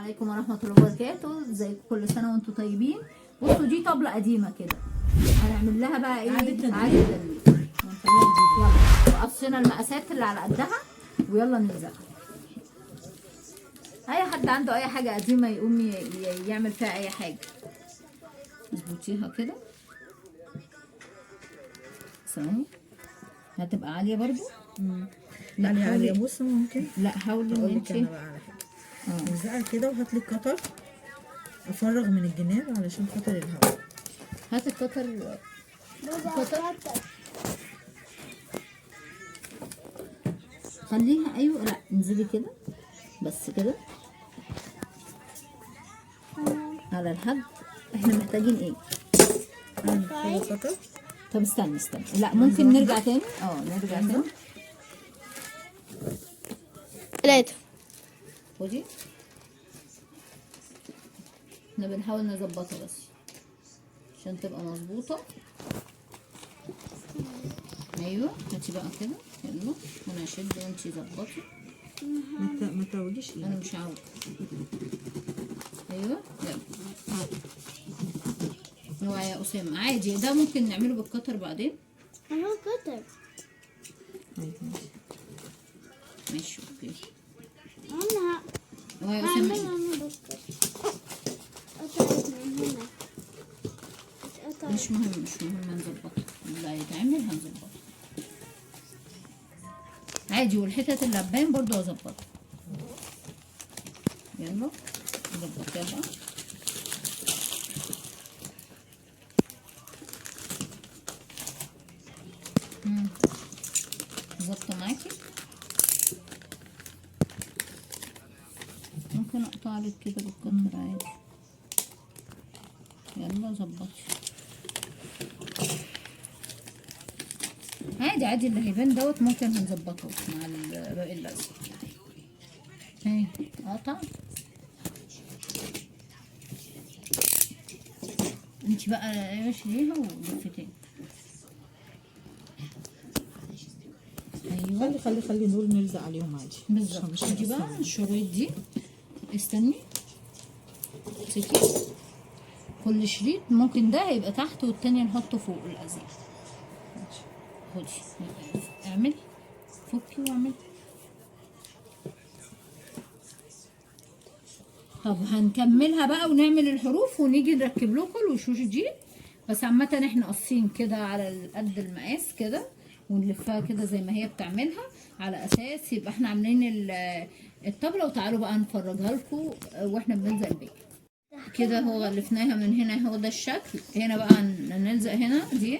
عليكم ورحمة الله وبركاته. ازيكم؟ كل سنة وانتم طيبين. بصوا دي طبلة قديمة كده، هنعمل لها بقى ايه؟ إعادة تدوير. إعادة تدوير. يلا وقصينا المقاسات اللي على قدها ويلا نلزقها. اي حد عنده اي حاجة قديمة يقوم يعمل فيها اي حاجة. اظبطيها كده ثواني، هتبقى عالية برضو. لا عالية. بص ممكن لا حاولي ان اقول لك انا انت بقى على حاجه. الزقها كده وهات لي القطر، افرغ من الجناب علشان خاطر الهواء. هات القطر. خليها ايوه، لا انزلي كده بس كده على الحد. احنا محتاجين ايه؟ القطر. طب استني لا ممكن نرجع تاني. نرجع تاني. 3. خدي، احنا بنحاول نظبطها بس عشان تبقى مظبوطه. ايوه هاتي بقى كده، يلا وانا اشد وانتي ظبطي. ما تروجيش انا مش عاوزه. ايوه يلا. اوعي يا اسامه، عادي ده ممكن نعمله بالقطر بعدين. اهو قطر. ماشي اوكي. انا اوعي يا اسامه. مش مهم هنظبطها. اللي هيتعمل هنظبطها عادي، والحتت اللي هتبان برضو هظبطها. يلا ظبطيها بقى. ظبطه معاكي. ممكن اقطع لك كده بالقطر عادي. يلا ظبطي عادي اللي هيبان دوت ممكن هنظبطه مع الباقي الازرق. اهي قطع. انت بقى اشيليها ولفتين. ايوه خلي دول نلزق عليهم عادي بالظبط. دي بقى الشريط دي. استني سكي. كل شريط ممكن ده هيبقى تحت والتاني نحطه فوق الازرق. خدي اعملي، فكي واعملي. طب هنكملها بقى ونعمل الحروف ونيجي نركب لكم الوشوش دي. بس عامة احنا قاصين كده على قد المقاس كده ونلفها كده زي ما هي بتعملها على اساس يبقى احنا عاملين الطبلة. وتعالوا بقى نفرجها لكم واحنا بنلزق الباقي كده. هو غلفناها من هنا، هو ده الشكل. هنا بقى نلزق هنا دي.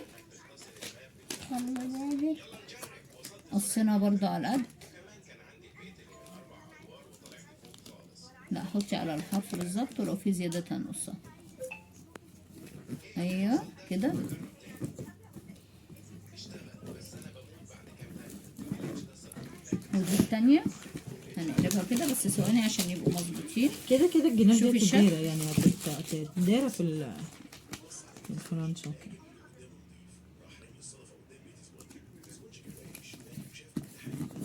قصينا برضو على قد. لا حطي على الحرف بالظبط، ولو في زيادة هنقصها. ايوه كده. ودي التانية هنقلبها كده بس ثواني عشان يبقوا مظبوطين. كده الجناب شوفي دي الشكل. تديرة يعني تديرة في الفرنشة.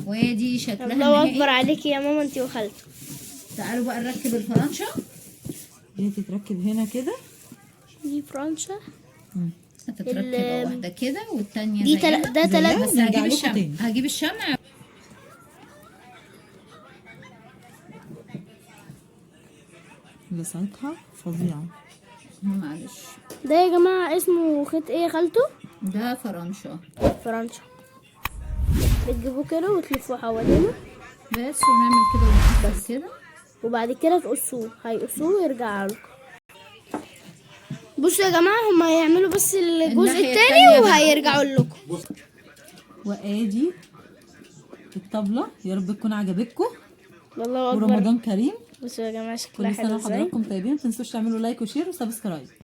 ودي شكلها الله النهائي. اكبر عليكي يا ماما انتي وخالتي. تعالوا بقى نركب الفرنشة. دي تتركب هنا كده. دي فرنشة. هتتركب واحدة كده والتانية دي زيها. ده 3. بس نرجع هجيب لكم الشمع. تاني. هجيب الشمع. لسعتها فظيعة. معلش ده يا جماعة اسمه خيط ايه يا خالته؟ ده فرنشة. فرنشة. بتجيبوه كده وتلفوه حوالينا بس ونعمل كده ونقفل كده. وبعد كده تقصوه، هيقصوه ويرجع لكم. بصوا يا جماعة هما هيعملوا بس الجزء الناحية التاني التانية بقى. وهيرجعوا لكم. وادي الطبلة، يا رب تكون عجبتكم والله اكبر. ورمضان كريم. بصوا يا جماعة شكلها كل سنة حلو ازاي. وحضراتكم طيبين. متنسوش تعملوا لايك وشير وسبسكرايب.